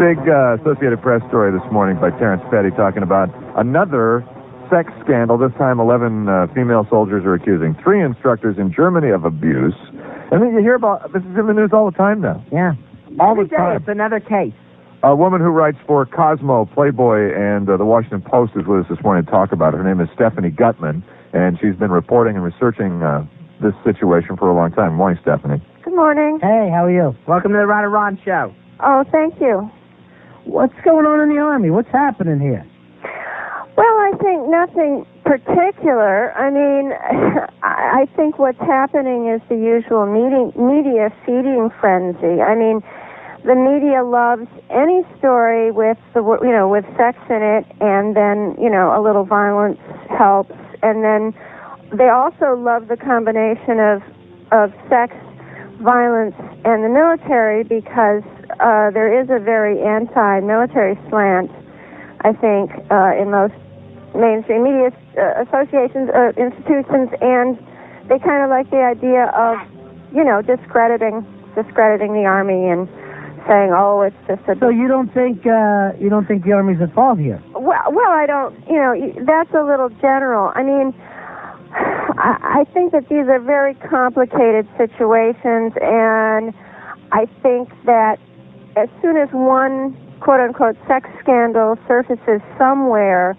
Big Associated Press story this morning by Terrence Petty talking about another sex scandal. This time 11 female soldiers are accusing 3 instructors in Germany of abuse. And then you hear about, this is in the news all the time now. Yeah. All the time. It's another case. A woman who writes for Cosmo, Playboy, and the Washington Post is with us this morning to talk about it. Her name is Stephanie Gutman, and she's been reporting and researching this situation for a long time. Morning, Stephanie. Good morning. Hey, how are you? Welcome to the Ron and Ron Show. Oh, thank you. What's going on in the Army? What's happening here? Well, I think nothing particular. I mean, I think what's happening is the usual media feeding frenzy. I mean, the media loves any story with with sex in it, and then a little violence helps, and then they also love the combination of sex, violence, and the military because there is a very anti-military slant, I think, in most mainstream media associations, institutions, and they kind of like the idea of, discrediting the Army and saying, oh, it's just a... So you don't think the Army's at fault here? Well, I don't, that's a little general. I mean, I think that these are very complicated situations, and I think that as soon as one quote-unquote sex scandal surfaces somewhere,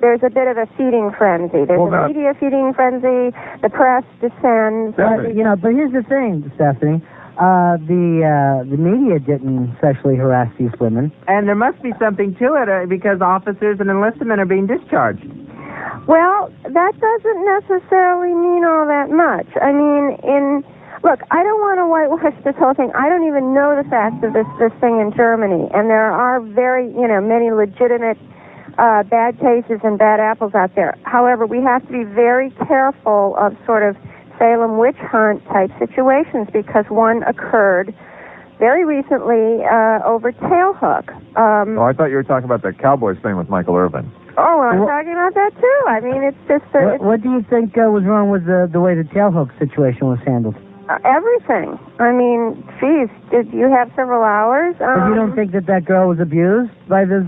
there's a bit of a feeding frenzy. There's a media feeding frenzy. The press descends. But here's the thing, Stephanie. The media didn't sexually harass these women. And there must be something to it because officers and enlisted men are being discharged. Well, that doesn't necessarily mean all that much. I mean, look, I don't want to whitewash this whole thing. I don't even know the facts of this thing in Germany. And there are many legitimate bad cases and bad apples out there. However, we have to be very careful of sort of Salem witch hunt type situations because one occurred very recently over Tailhook. I thought you were talking about that Cowboys thing with Michael Irvin. Oh, I'm talking about that too. I mean, it's just... What do you think was wrong with the way the Tailhook situation was handled? Everything. I mean, geez, did you have several hours? But you don't think that girl was abused by these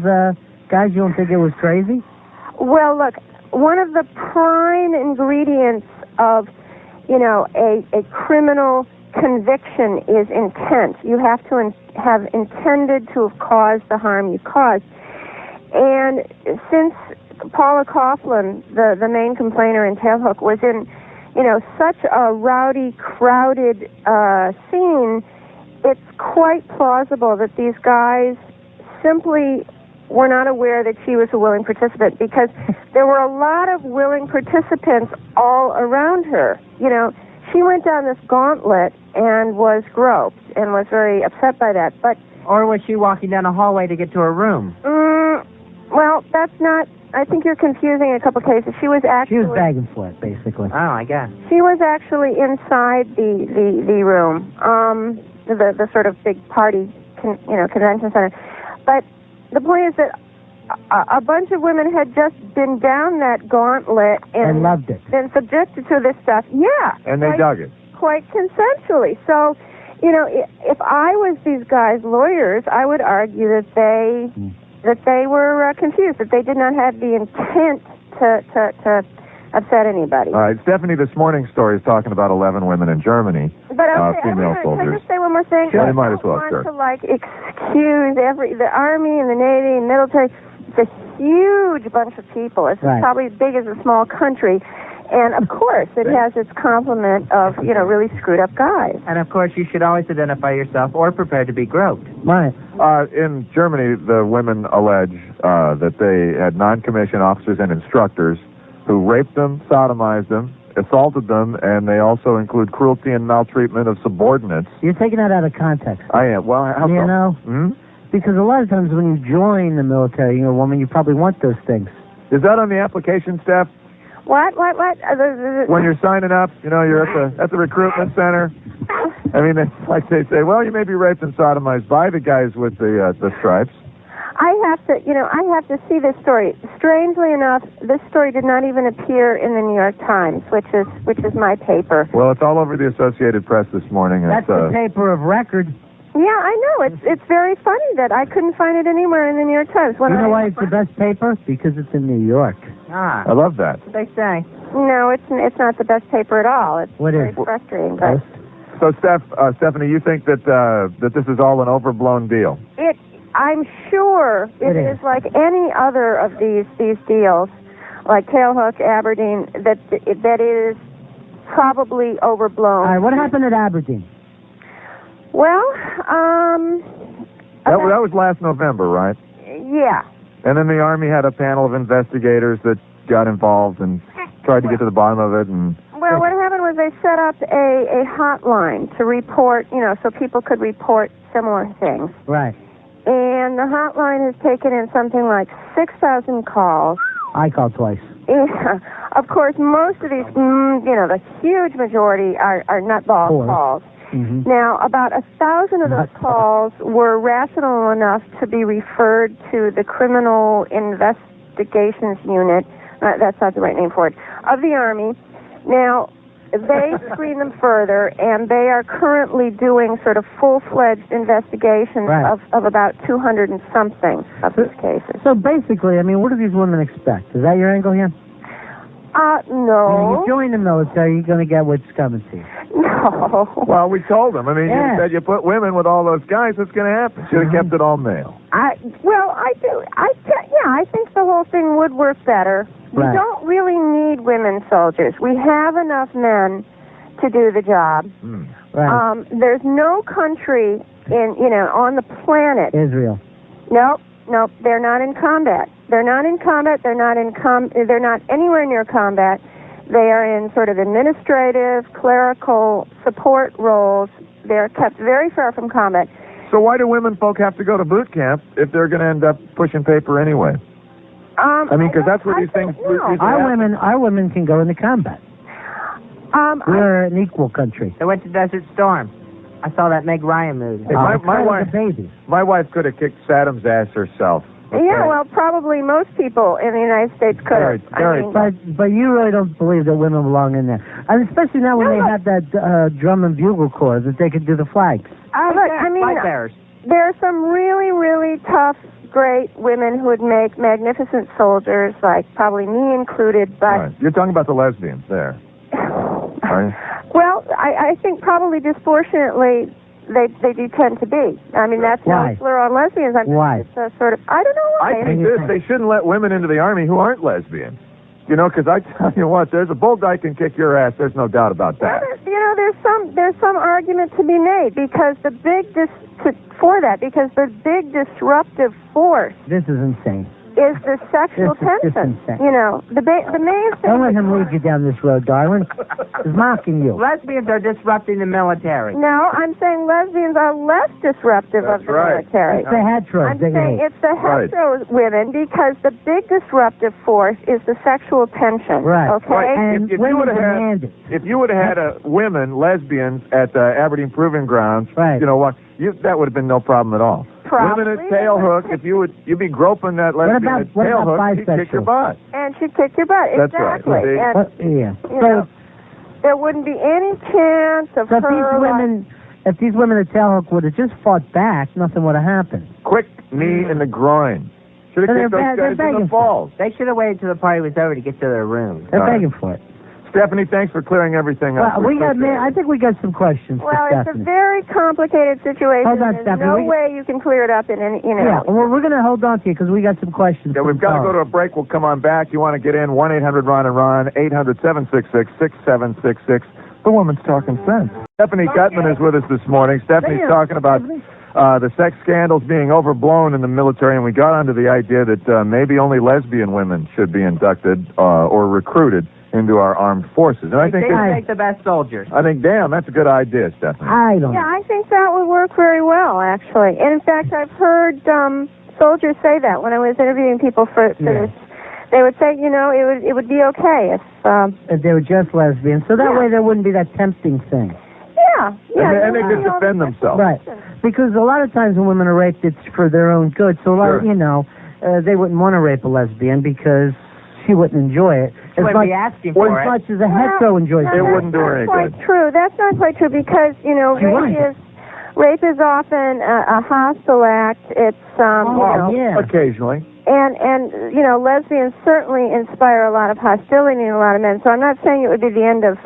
guys? You don't think it was crazy? Well, look, one of the prime ingredients of, a criminal conviction is intent. You have to have intended to have caused the harm you caused. And since Paula Coughlin, the main complainer in Tailhook, was in, such a rowdy, crowded scene, it's quite plausible that these guys simply were not aware that she was a willing participant because there were a lot of willing participants all around her. She went down this gauntlet and was groped and was very upset by that. Or was she walking down a hallway to get to her room? Well, that's not... I think you're confusing a couple cases. She was begging for it, basically. Oh, I guess. She was actually inside the room, the sort of big party, convention center. But the point is that a bunch of women had just been down that gauntlet and loved it. Been subjected to this stuff. Yeah. And they dug it. Quite consensually. So, if I was these guys' lawyers, I would argue that they were confused, that they did not have the intent to upset anybody. All right, Stephanie, this morning's story is talking about 11 women in Germany, but female soldiers. Can I just say one more thing? Sure, you might as well, sure. I don't want to, excuse the Army and the Navy and military. It's a huge bunch of people. It's probably as big as a small country. And, of course, it has its complement of, really screwed up guys. And, of course, you should always identify yourself or prepare to be groped. Right. In Germany, the women allege that they had non-commissioned officers and instructors who raped them, sodomized them, assaulted them, and they also include cruelty and maltreatment of subordinates. You're taking that out of context. I am. Well, how so? Hmm? Because a lot of times when you join the military, you're a woman, you probably want those things. Is that on the application, Steph? What? When you're signing up, you're at the recruitment center. I mean, it's like they say, well, you may be raped and sodomized by the guys with the stripes. I have to see this story. Strangely enough, this story did not even appear in the New York Times, which is my paper. Well, it's all over the Associated Press this morning. That's the paper of record. Yeah, I know. It's very funny that I couldn't find it anywhere in the New York Times. You know why it's the best paper? Because it's in New York. I love that. What they say. No, it's not the best paper at all. It's very frustrating. But so, Stephanie, you think that that this is all an overblown deal? I'm sure it is like any other of these deals, like Tailhook, Aberdeen, that it is probably overblown. All right, what happened at Aberdeen? Well, that was last November, right? Yeah. And then the Army had a panel of investigators that got involved and tried to get to the bottom of it. And well, what happened was they set up a hotline to report, so people could report similar things. Right. And the hotline has taken in something like 6,000 calls. I called twice. Yeah. Of course, most of these, the huge majority are nutball calls. Mm-hmm. Now, about 1,000 of those calls were rational enough to be referred to the Criminal Investigations Unit. That's not the right name for it. Of the Army. Now, they screen them further, and they are currently doing sort of full-fledged investigations of about 200 and something of these cases. So basically, I mean, what do these women expect? Is that your angle here? No. When you join the military, you're going to get what's coming to you. No. Well, we told them. I mean, you said you put women with all those guys, what's going to happen? Should have kept it all male. I do. I think the whole thing would work better. We don't really need women soldiers. We have enough men to do the job. Right. There's no country on the planet. Israel. Nope, they're not in combat. They're not in combat. They're not anywhere near combat. They are in sort of administrative, clerical support roles. They're kept very far from combat. So why do women folk have to go to boot camp if they're going to end up pushing paper anyway? I mean, because that's what these things. Our women can go into combat. We're an equal country. They went to Desert Storm. I saw that Meg Ryan movie. Hey, my wife could have kicked Saddam's ass herself. Okay. Yeah, well, probably most people in the United States could have. But you really don't believe that women belong in there, and especially now when they have that drum and bugle corps that they could do the flags. Look, I mean, flag bearers. There are some really, really tough, great women who would make magnificent soldiers, like probably me included. But you're talking about the lesbians there. Well, I think probably disproportionately they do tend to be. I mean, that's no slur on lesbians. Why? It's a sort of, I don't know why. I think they shouldn't let women into the Army who aren't lesbians. Because I tell you what, there's a bulldog can kick your ass. There's no doubt about that. Well, there's some argument to be made because the big disruptive force. This is insane. Is the sexual tension. The main thing. Don't let him lead you down this road, darling. He's mocking you. Lesbians are disrupting the military. No, I'm saying lesbians are less disruptive of the military. It's the heteros. I'm saying it's the hetero women because the big disruptive force is the sexual tension. Right. Okay. Right. And if you would have had women lesbians at Aberdeen Proving Grounds, right. That would have been no problem at all. Probably. Women at Tailhook, if you'd be groping that lesbian at Tailhook, she'd kick your butt. And she'd kick your butt. That's exactly. right. And, there wouldn't be any chance of her. If these women at Tailhook would have just fought back, nothing would have happened. Quick knee in the groin. Should have kicked those guys in the balls. They should have waited till the party was over to get to their room. They're begging for it. Stephanie, thanks for clearing everything up. I think we got some questions for Stephanie. It's a very complicated situation. Hold on, There's Stephanie. no way you can clear it up in any, Yeah, well, we're going to hold on to you because we got some questions. Yeah, we've got to go to a break. We'll come on back. You want to get in, 1-800-RON and RON, 800-766-6766. The woman's talking sense. Stephanie Gutman is with us this morning. Stephanie's talking about the sex scandals being overblown in the military, and we got onto the idea that maybe only lesbian women should be inducted or recruited into our armed forces. And I think they make the best soldiers. I think, that's a good idea, Stephanie. I think that would work very well, actually. And in fact, I've heard soldiers say that when I was interviewing people for this. They would say, it would be okay if they were just lesbians. So that way there wouldn't be that tempting thing. Yeah. And they could defend themselves. Right. Because a lot of times when women are raped, it's for their own good. So, they wouldn't want to rape a lesbian because she wouldn't enjoy it. As much as a hetero enjoys it. It wouldn't do her any good. That's not quite true because, Rape is often a hostile act. It's occasionally. And lesbians certainly inspire a lot of hostility in a lot of men. So I'm not saying it would be the end of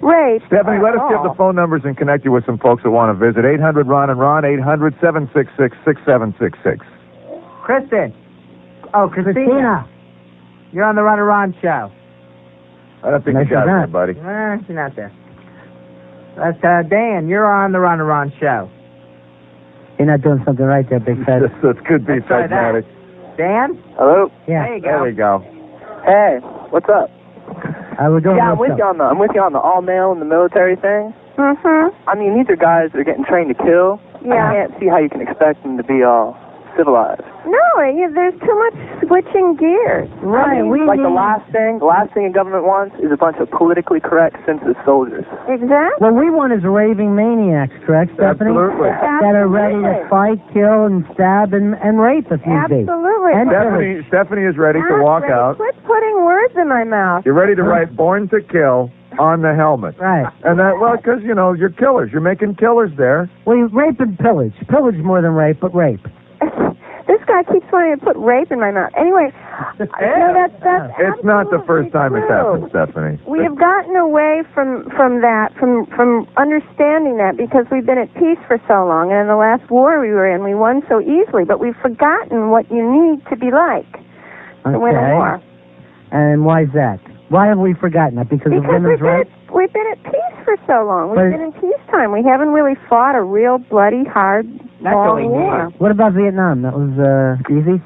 rape. Stephanie, let us give the phone numbers and connect you with some folks that want to visit. 800-RON and Ron, 800-766-6766. Kristen. Oh, Christina. You're on the Ron and Ron show. I don't think you got it, buddy. She's not there. That's Dan. You're on the Ron and Ron show. You're not doing something right there, Big Fez. This could be pragmatic. Dan? Hello? Yeah. There you go. There we go. Hey, what's up? We're doing I'm with you on the all male in the military thing. Mm-hmm. I mean, these are guys that are getting trained to kill. Yeah. I can't see how you can expect them to be all civilized. No, there's too much switching gears. Right. The last thing a government wants is a bunch of politically correct census soldiers. Exactly. What we want is raving maniacs, correct, Stephanie? Absolutely. That are ready to fight, kill, and stab, and rape if need be. Absolutely. And Stephanie is ready to walk out. Quit putting words in my mouth. You're ready to write "Born to Kill" on the helmet. Right. And because you're killers. You're making killers there. Well, rape and pillage. Pillage more than rape, but rape. This guy keeps wanting to put rape in my mouth. Anyway, that's It's not the first time it's absolutely happened, Stephanie. We have gotten away from that, from understanding that, because we've been at peace for so long, and in the last war we were in, we won so easily, but we've forgotten what you need to be like to win a war. And why is that? Why have we forgotten that? Because of women's rights? We've been at peace for so long. We've been in peacetime. We haven't really fought a real bloody, hard, long war. What about Vietnam? That was easy?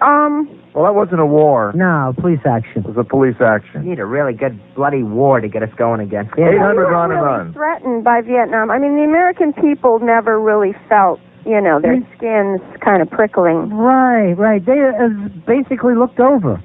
Well, that wasn't a war. No, police action. It was a police action. You need a really good bloody war to get us going again. 800-RON and really Ron. Threatened by Vietnam. I mean, the American people never really felt, their skins kind of prickling. Right. They basically looked over.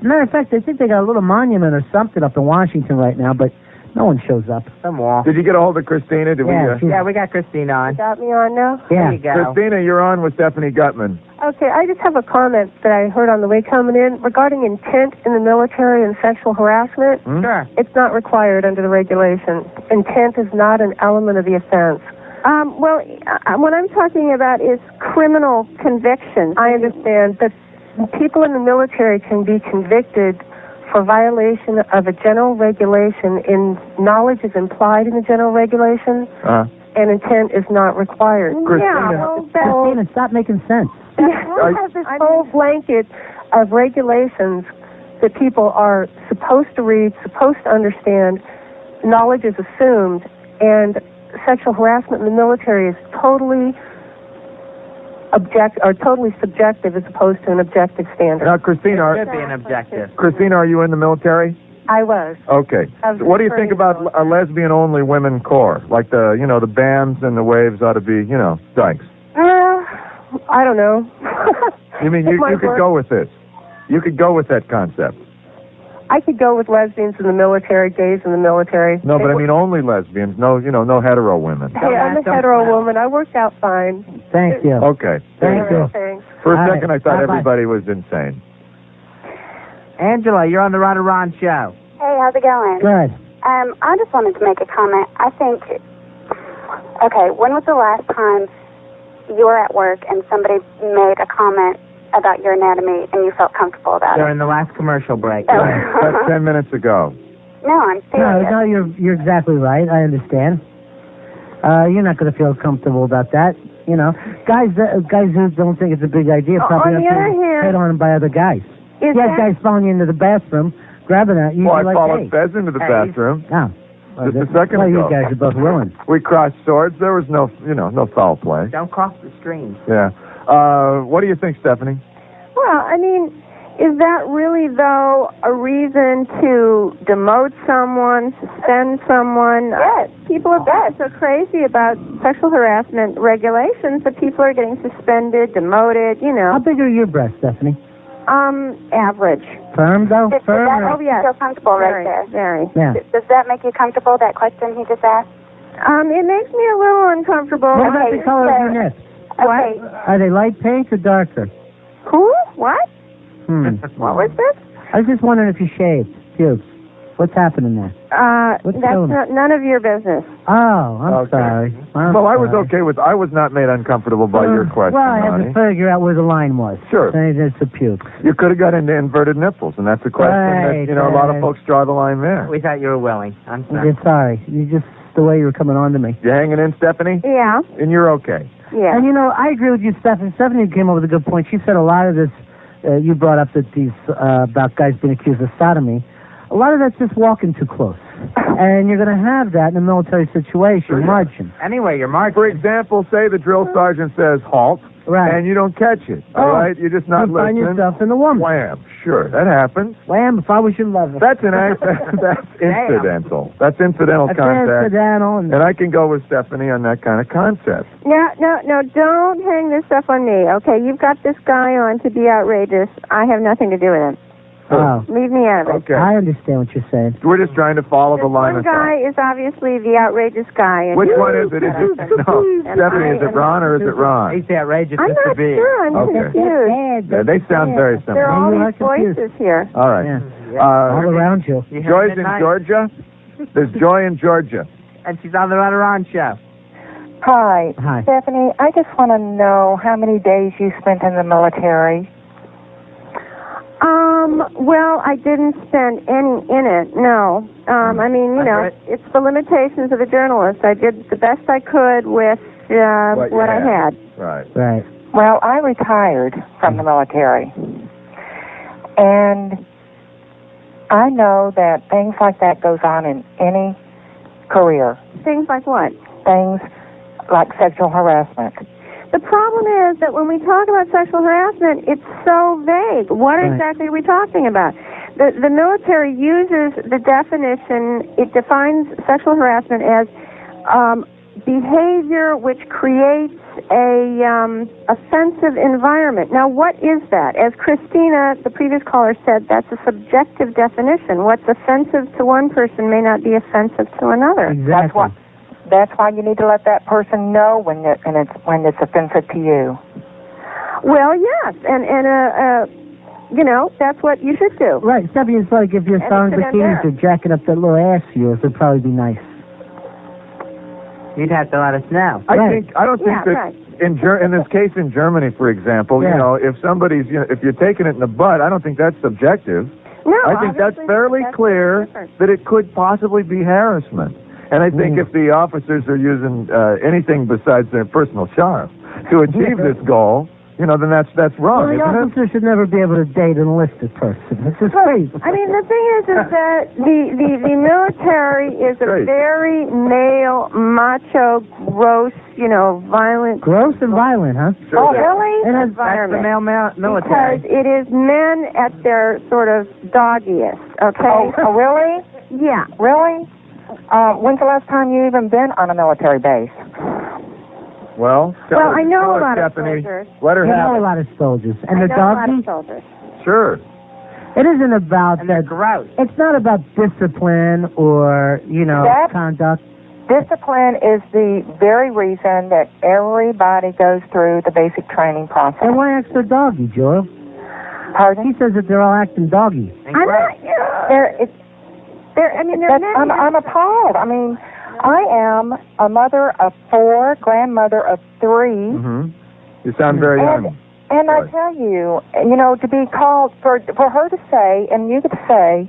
Matter of fact, I think they got a little monument or something up in Washington right now, but no one shows up. Some wall. Did you get a hold of Christina? Yeah, we got Christine on. Got me on now? Yeah. There you go. Christina, you're on with Stephanie Gutman. Okay, I just have a comment that I heard on the way coming in regarding intent in the military and sexual harassment. Sure. It's not required under the regulation. Intent is not an element of the offense. What I'm talking about is criminal conviction. I understand that people in the military can be convicted for violation of a general regulation in knowledge is implied in the general regulation, and intent is not required. Christina, stop making sense. We have this whole blanket of regulations that people are supposed to read, supposed to understand. Knowledge is assumed, and sexual harassment in the military is totally subjective as opposed to an objective standard. Now, Christina, It could be an objective. Christina, are you in the military? I was. Okay. So what do you think about a lesbian-only women corps? Like the bands and the waves ought to be, dykes. I don't know. You mean you could go with this? You could go with that concept? I could go with lesbians in the military, gays in the military. No, but I mean only lesbians. No, no hetero women. Hey, I'm a hetero woman. I worked out fine. Thank you. Okay. Thank you. Thanks. For a All second, right. I thought Bye-bye. everybody was insane. Angela, you're on the Ron and Ron show. Hey, how's it going? Good. I just wanted to make a comment. I think, when was the last time you were at work and somebody made a comment about your anatomy and you felt comfortable about it? During the last commercial break. Oh. That's 10 minutes ago. No, I'm serious. No, you're exactly right. I understand. You're not going to feel comfortable about that. Guys who don't think it's a big idea probably On the have other to hand, hit on by other guys. You have guys following you into the bathroom, grabbing at you. Well, I like, followed hey. Fez into the bathroom Oh. just a second well, ago. you guys are both willing. We crossed swords. There was no foul play. Don't cross the streams. Yeah. What do you think, Stephanie? Well, I mean, is that really, though, a reason to demote someone, suspend someone? Yes. People are so crazy about sexual harassment regulations that people are getting suspended, demoted, How big are your breasts, Stephanie? Average. Firm, though? Does Firm? that or- make you feel comfortable right there? Very. Yeah. Does that make you comfortable, that question he just asked? It makes me a little uncomfortable. What about the color of your nips? Okay. Are they light pink or darker? Who? What? What was this? I was just wondering if you shaved. Pubes. What's happening there? What's That's killing it? none of your business. Oh, I'm sorry. Well, I was okay with. I was not made uncomfortable by your question, Well, I had to figure out where the line was. Sure. It's a puke. You could have got into inverted nipples, and that's a question that a lot of folks draw the line there. We thought you were willing. I'm sorry. Sorry. You just the way you were coming on to me. You hanging in, Stephanie? Yeah. And you're okay. Yeah. And I agree with you, Stephanie. Stephanie came up with a good point. She said a lot of this. You brought up that these about guys being accused of sodomy. A lot of that's just walking too close. And you're going to have that in a military situation, marching. Anyway, you're marching. For example, say the drill sergeant says halt, and you don't catch it, all right? You're just not listening. You find yourself in the woman. Wham. Sure, that happens. Wham, if I was your lover. That's incidental. That's incidental contact. Incidental. And I can go with Stephanie on that kind of concept. No, don't hang this stuff on me, okay? You've got this guy on to be outrageous. I have nothing to do with him. Oh. Leave me out of it. Okay. I understand what you're saying. We're just trying to follow the line of thought. One guy is obviously the outrageous guy. Which one is it? Stephanie, is it Ron or is it Ron? He's the outrageous I'm not sure. I'm confused. Yeah, they sound very similar. There are all these voices here. All right. Yeah. All around you. Joy's in Georgia? There's Joy in Georgia. And she's on the Run Around show. Hi. Hi. Stephanie, I just want to know how many days you spent in the military. Well, I didn't spend any in it, no. I mean, it's the limitations of a journalist. I did the best I could with what I had. Right. Well, I retired from the military. And I know that things like that goes on in any career. Things like what? Things like sexual harassment. The problem is that when we talk about sexual harassment, it's so vague. What exactly are we talking about? The military uses the definition, it defines sexual harassment as behavior which creates a offensive environment. Now, what is that? As Christina, the previous caller, said, that's a subjective definition. What's offensive to one person may not be offensive to another. Exactly. That's why you need to let that person know when it's offensive to you. Well, yes, and that's what you should do. Right, Stephanie, it's like if you're selling bikinis or jacking up that little ass of yours, it'd probably be nice. You'd have to let us know. I don't think that in this case in Germany, for example, if somebody's if you're taking it in the butt, I don't think that's subjective. No, I think that's fairly clear that it could possibly be harassment. And I think if the officers are using anything besides their personal charm to achieve this goal, then that's wrong, well, the officer should never be able to date an enlisted person. It's just crazy. I mean, the thing is that the military is a very male, macho, gross, violent. Gross and violent, huh? Sure, oh, really? That's the male military. Because it is men at their sort of doggiest, okay? Oh, really? Yeah. Really? When's the last time you even been on a military base? Well, I know a lot Stephanie. of soldiers. Let her you have know a lot of soldiers. And I the know a lot doggy? of soldiers. Sure. It isn't about And they're gross. It's not about discipline or, conduct. Discipline is the very reason that everybody goes through the basic training process. And why act so doggy, Joel? Pardon? He says that they're all acting doggy. I'm not. I'm appalled. I mean, I am a mother of 4, grandmother of 3. Mm-hmm. You sound very young. And I tell you, to be called, for her to say, and you could say,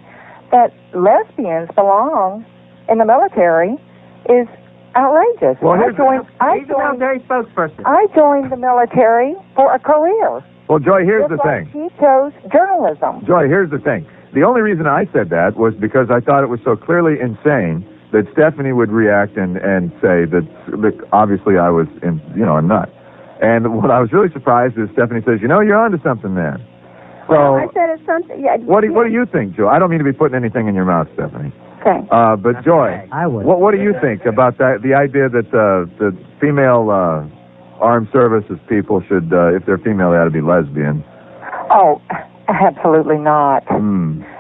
that lesbians belong in the military is outrageous. Well, he's the military spokesperson. I joined the military for a career. Well, Joy, here's the like thing. She chose journalism. Joy, here's the thing. The only reason I said that was because I thought it was so clearly insane that Stephanie would react and say that obviously I was a nut. And what I was really surprised is Stephanie says, you're onto something there. So I said it's something. Yeah. What do you think, Joy? I don't mean to be putting anything in your mouth, Stephanie. Okay. But Joy, I would. What do you think about that? The idea that the female armed services people should, if they're female, they ought to be lesbians. Oh, absolutely not.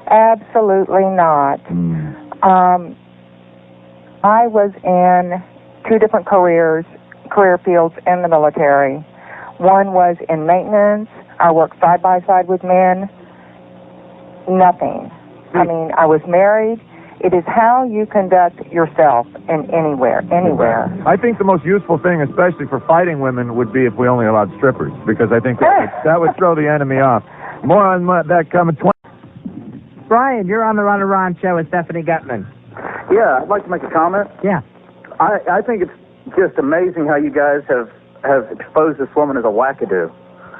Absolutely not. I was in 2 different career fields in the military. One was in maintenance. I worked side by side with men. Nothing. I mean, I was married, It is how you conduct yourself in anywhere. I think the most useful thing, especially for fighting women, would be if we only allowed strippers, because I think that would throw the enemy off. More on that coming. Brian, you're on the Run Around Show with Stephanie Gutman. Yeah, I'd like to make a comment. Yeah. I think it's just amazing how you guys have exposed this woman as a wackadoo.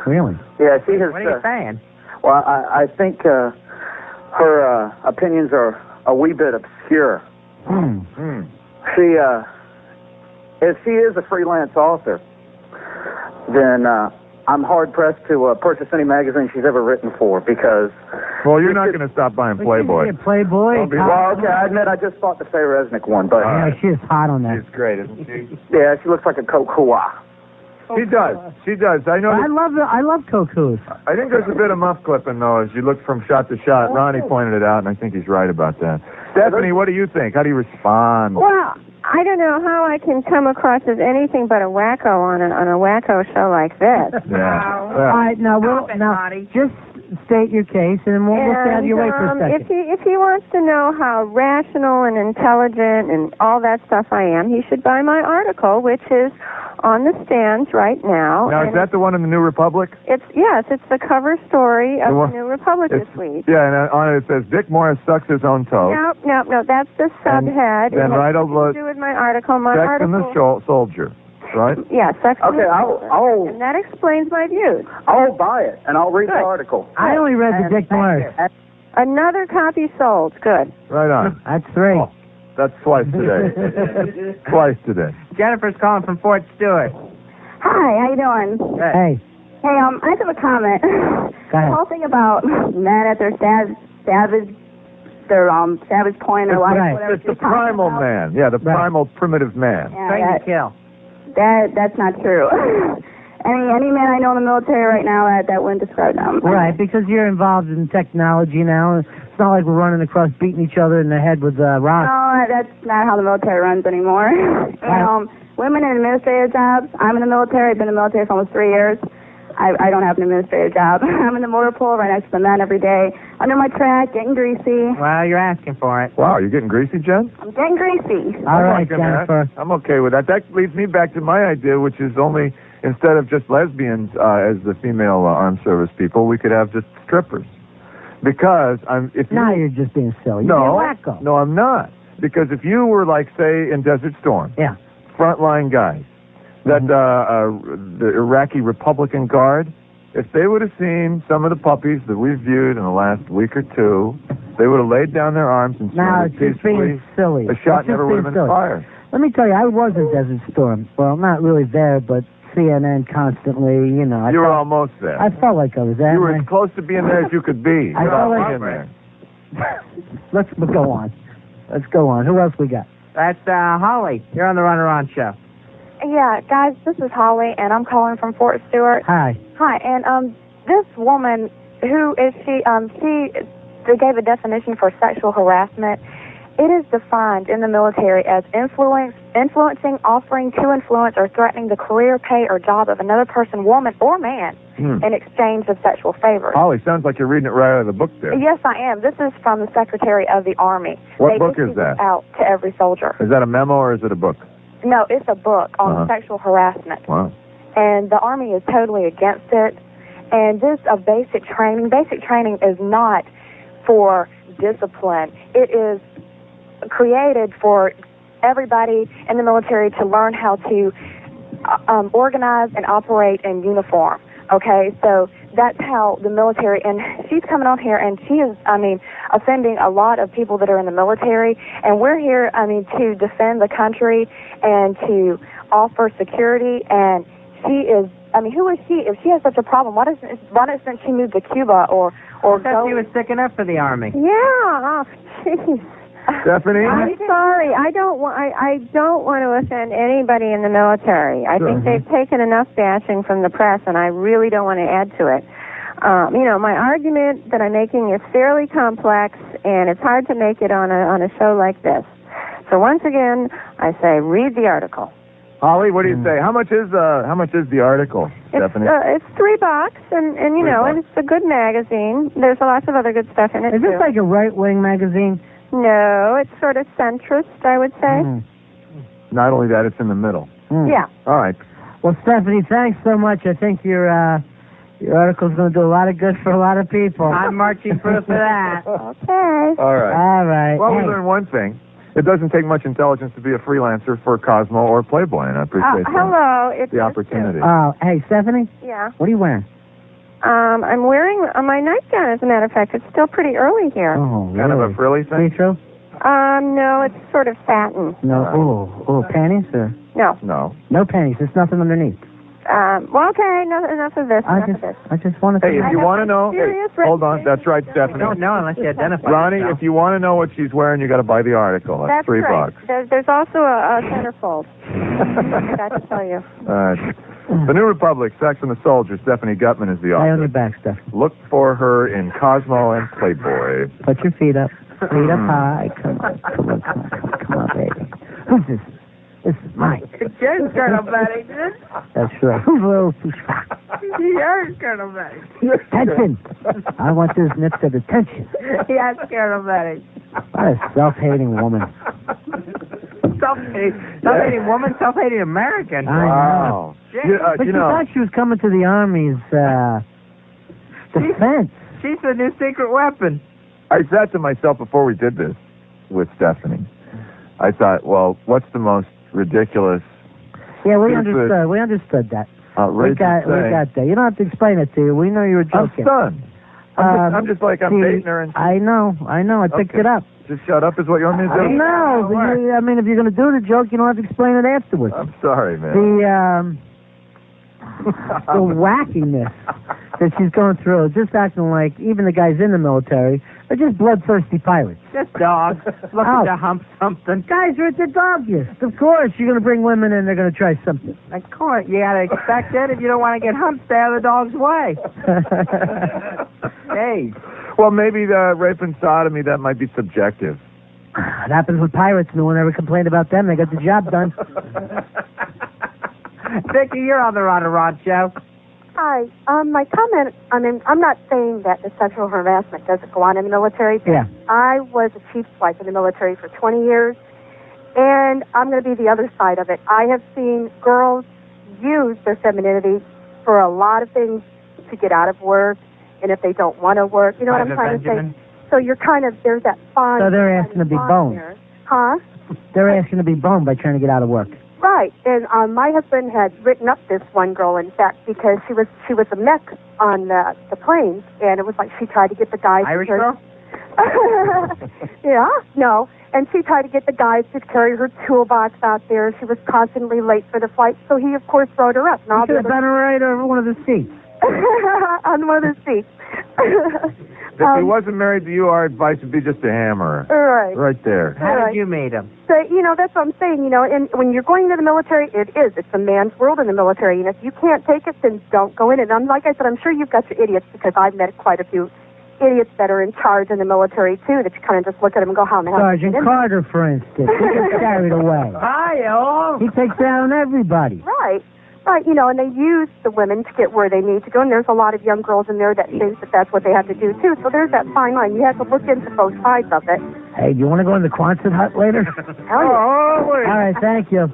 Really? Yeah, she has. What are you saying? Well, I think her opinions are a wee bit obscure. If she is a freelance author, then I'm hard-pressed to purchase any magazine she's ever written for, because... Well, you're not going to stop buying Playboy. Playboy? Well, okay, I admit I just bought the Faye Resnick one, but... Yeah, she is hot on that. She's great, isn't she? Yeah, she looks like a cocoa. She does. She does. I know. I love Cocoos. I think there's a bit of muff clipping, though, as you look from shot to shot. Ronnie pointed it out, and I think he's right about that. Stephanie, what do you think? How do you respond? Well, I don't know how I can come across as anything but a wacko on a wacko show like this. Yeah. All right, now just state your case, and then we'll stay out of your way for a second. If he wants to know how rational and intelligent and all that stuff I am, he should buy my article, which is on the stands right now. Now, is that the one in the New Republic? It's the cover story of the New Republic this week. Yeah, and on it says Dick Morris sucks his own toe. No, that's the subhead. Then right over to do with my article. My Sex article. and the Soldier, right? Yeah, Sex and Okay, the Soldier. And that explains my views. I'll buy it, and I'll read the article. I only read the Dick Morris. Another copy sold. Good. Right on. That's 3. Oh, that's twice today. Twice today. Jennifer's calling from Fort Stewart. Hi, how you doing? Hey. Hey, I have a comment. Go ahead. The whole thing about men at their savage point or whatever. It's the primal man. Yeah, the primal primitive man. Trained to kill. That's not true. Any man I know in the military right now that wouldn't describe them. Right, because you're involved in technology now. It's not like we're running across beating each other in the head with rocks. No, that's not how the military runs anymore. Women in administrative jobs. I'm in the military. I've been in the military for almost 3 years. I don't have an administrative job. I'm in the motor pool right next to the men every day. Under my track, getting greasy. Well, you're asking for it. Wow, you're getting greasy, Jen? I'm getting greasy. All right, Jennifer. I'm okay with that. That leads me back to my idea, which is only, instead of just lesbians as the female armed service people, we could have just strippers. Because now you're just being silly. You're being wacko. No, I'm not. Because if you were, like, say, in Desert Storm, frontline guys, that the Iraqi Republican Guard, if they would have seen some of the puppies that we've viewed in the last week or two, they would have laid down their arms and it's just being silly. A shot never would have been fired. Let me tell you, I was in Desert Storm. Well, not really there, but CNN constantly, you know. You were almost there. I felt like I was there. You were as close to being there as you could be. I felt like there. Let's go on. Let's go on. Who else we got? That's Holly. You're on the Run Around Show. Yeah, guys, this is Holly, and I'm calling from Fort Stewart. Hi. Hi, and this woman, who is she? They gave a definition for sexual harassment. It is defined in the military as influencing, offering to influence, or threatening the career, pay, or job of another person, woman or man, in exchange of sexual favors. Holly, sounds like you're reading it right out of the book there. Yes, I am. This is from the Secretary of the Army. What book is that? Out to every soldier. Is that a memo or is it a book? No, it's a book on sexual harassment. Wow. And the Army is totally against it. And this basic training. Basic training is not for discipline. It is created for everybody in the military to learn how to organize and operate in uniform. Okay, so that's how the military, and she's coming on here, and she is, offending a lot of people that are in the military, and we're here, to defend the country and to offer security, and she is, who is she? If she has such a problem, why doesn't she move to Cuba or because she was sick enough for the Army. Yeah, jeez. Stephanie? I'm sorry. I don't want to offend anybody in the military. I think they've taken enough bashing from the press, and I really don't want to add to it. My argument that I'm making is fairly complex, and it's hard to make it on a show like this. So once again, I say read the article. Holly, what do you say? How much is the article, Stephanie? It's $3, and and it's a good magazine. There's lots of other good stuff in it. Is this like a right-wing magazine? No, it's sort of centrist, I would say. Not only that, it's in the middle. Yeah. All right. Well, Stephanie, thanks so much. I think your article's going to do a lot of good for a lot of people. I'm marching proof of that. Okay. All right. All right. Well, Hey. we learned one thing. It doesn't take much intelligence to be a freelancer for Cosmo or Playboy, and I appreciate hello. It's the opportunity. Hey, Stephanie? Yeah. What are you wearing? I'm wearing my nightgown, as a matter of fact. It's still pretty early here. Oh, really? Kind of a frilly thing? See-through? No, it's sort of satin. No. Panties? Or? No. No panties. There's nothing underneath. Well, okay, enough of this. I just want to... Hey, if you want to know... Hey, hold on. That's right, Stephanie. Don't know unless you identify Ronnie, yourself. if you want to know what she's wearing, you got to buy the article. That's $3. Right. There's also a centerfold. I got to tell you. The New Republic, Sex and the Soldier. Stephanie Gutman is the author. Lay on your back, Stephanie. Look for her in Cosmo and Playboy. Put your feet up. Feet up high. Come on, baby. Who's this? This is Mike. Yes, Colonel Bennington. That's right. Hello, Yes, Colonel Bennington. Attention. I want this nipped at attention. Yes, Colonel Bennington. What a self-hating woman. Self-hating woman, self-hating American. Wow. But you thought she was coming to the Army's defense. She's the new secret weapon. I said to myself before we did this with Stephanie, I thought, well, what's the most ridiculous... Yeah, we understood that. We got that. You don't have to explain it to you. We know you were joking. I'm stunned. I'm just like, I'm dating her and... I know. I picked it up. Just shut up is what you want me to do? No, I mean, if you're going to do the joke, you don't have to explain it afterwards. I'm sorry, man. The wackiness that she's going through, just acting like even the guys in the military are just bloodthirsty pirates. Just dogs looking to hump something. Guys are at the doggiest. Of course, you're going to bring women in, they're going to try something. Of course, you got to expect it. If you don't want to get humped, stay out of the dog's way. Hey. Well, maybe the rape and sodomy, that might be subjective. It happens with pirates. No one ever complained about them. They got the job done. Vicky, you're on the Ron Show. Hi. My comment, I mean, I'm not saying that the sexual harassment doesn't go on in the military. Yeah. I was a chief's wife in the military for 20 years, and I'm going to be the other side of it. I have seen girls use their femininity for a lot of things to get out of work, and if they don't want to work, you know what I'm trying to say? So you're kind of, there's that bond. So they're asking to be boned. Huh? They're asking to be boned by trying to get out of work. Right, and my husband had written up this one girl, in fact, because she was a mech on the planes, and it was like she tried to get the guys. Irish girl? Yeah, no, and she tried to get the guys to carry her toolbox out there. She was constantly late for the flight, so he, of course, wrote her up. You should have done her right over one of the seats. On one of the seats. If he wasn't married to you, our advice would be just to hammer her. Right. Right there. How did you meet him? So, that's what I'm saying, and when you're going into the military, it's a man's world in the military, and if you can't take it, then don't go in. And like I said, I'm sure you've got your idiots, because I've met quite a few idiots that are in charge in the military, too, that you kind of just look at them and go, how in the hell? Sergeant Carter, for instance. He gets carried away. Hi-yo. He takes down everybody. Right. Right, and they use the women to get where they need to go, and there's a lot of young girls in there that think that that's what they have to do, too. So there's that fine line. You have to look into both sides of it. Hey, do you want to go in the Quonset hut later? Hell yeah. All right, thank you.